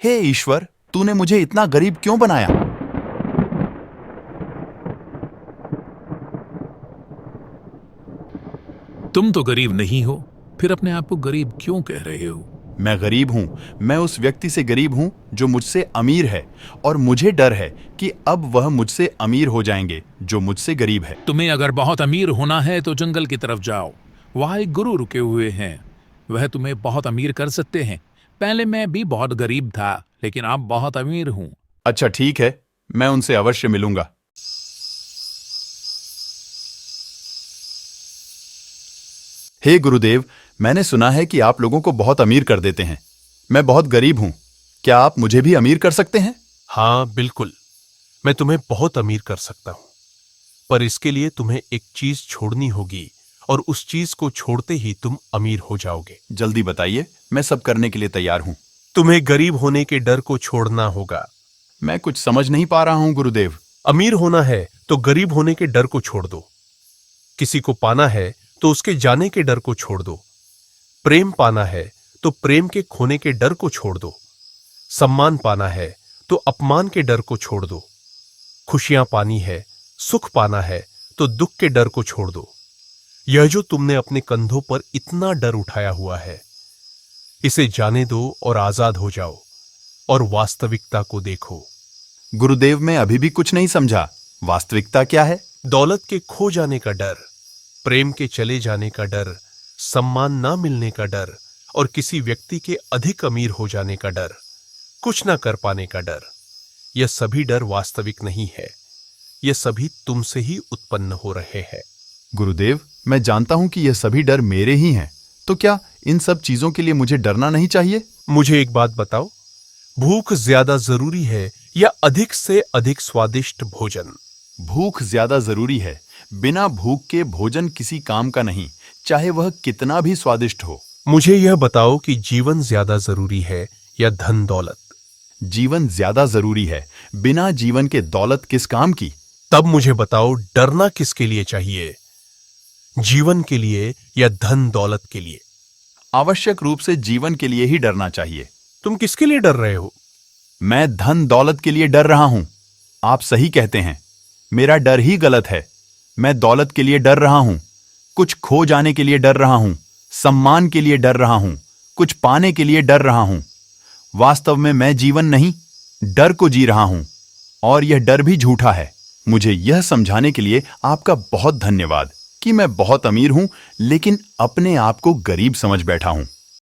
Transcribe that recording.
हे ईश्वर, तूने मुझे इतना गरीब क्यों बनाया? तुम तो गरीब नहीं हो, फिर अपने आप को गरीब क्यों कह रहे हो? मैं गरीब हूं। मैं उस व्यक्ति से गरीब हूं जो मुझसे अमीर है, और मुझे डर है कि अब वह मुझसे अमीर हो जाएंगे जो मुझसे गरीब है। तुम्हें अगर बहुत अमीर होना है तो जंगल की तरफ जाओ। वहां एक गुरु रुके हुए हैं, वह तुम्हें बहुत अमीर कर सकते हैं। पहले मैं भी बहुत गरीब था, लेकिन अब बहुत अमीर हूं। अच्छा ठीक है, मैं उनसे अवश्य मिलूंगा। हे गुरुदेव, मैंने सुना है कि आप लोगों को बहुत अमीर कर देते हैं। मैं बहुत गरीब हूं, क्या आप मुझे भी अमीर कर सकते हैं? हाँ बिल्कुल, मैं तुम्हें बहुत अमीर कर सकता हूं, पर इसके लिए तुम्हें एक चीज छोड़नी होगी, और उस चीज को छोड़ते ही तुम अमीर हो जाओगे। जल्दी बताइए, मैं सब करने के लिए तैयार हूं। तुम्हें गरीब होने के डर को छोड़ना होगा। मैं कुछ समझ नहीं पा रहा हूं गुरुदेव। अमीर होना है तो गरीब होने के डर को छोड़ दो। किसी को पाना है तो उसके जाने के डर को छोड़ दो। प्रेम पाना है तो प्रेम के खोने के डर को छोड़ दो। सम्मान पाना है तो अपमान के डर को छोड़ दो। खुशियां पानी है, सुख पाना है तो दुख के डर को छोड़ दो। यह जो तुमने अपने कंधों पर इतना डर उठाया हुआ है, इसे जाने दो और आजाद हो जाओ, और वास्तविकता को देखो। गुरुदेव, मैं अभी भी कुछ नहीं समझा। वास्तविकता क्या है? दौलत के खो जाने का डर, प्रेम के चले जाने का डर, सम्मान ना मिलने का डर, और किसी व्यक्ति के अधिक अमीर हो जाने का डर, कुछ ना कर पाने का डर। यह सभी डर वास्तविक नहीं है, यह सभी तुमसे ही उत्पन्न हो रहे हैं। गुरुदेव, मैं जानता हूं कि यह सभी डर मेरे ही हैं, तो क्या इन सब चीजों के लिए मुझे डरना नहीं चाहिए? मुझे एक बात बताओ, भूख ज्यादा जरूरी है या अधिक से अधिक स्वादिष्ट भोजन? भूख ज्यादा जरूरी है। बिना भूख के भोजन किसी काम का नहीं, चाहे वह कितना भी स्वादिष्ट हो। मुझे यह बताओ कि जीवन ज्यादा जरूरी है या धन दौलत? जीवन ज्यादा जरूरी है। बिना जीवन के दौलत किस काम की? तब मुझे बताओ, डरना किसके लिए चाहिए, जीवन के लिए या धन दौलत के लिए? आवश्यक रूप से जीवन के लिए ही डरना चाहिए। तुम किसके लिए डर रहे हो? मैं धन दौलत के लिए डर रहा हूं। आप सही कहते हैं, मेरा डर ही गलत है। मैं दौलत के लिए डर रहा हूं, कुछ खो जाने के लिए डर रहा हूं, सम्मान के लिए डर रहा हूं, कुछ पाने के लिए डर रहा हूं। वास्तव में मैं जीवन नहीं, डर को जी रहा हूं, और यह डर भी झूठा है। मुझे यह समझाने के लिए आपका बहुत धन्यवाद कि मैं बहुत अमीर हूं, लेकिन अपने आप को गरीब समझ बैठा हूं।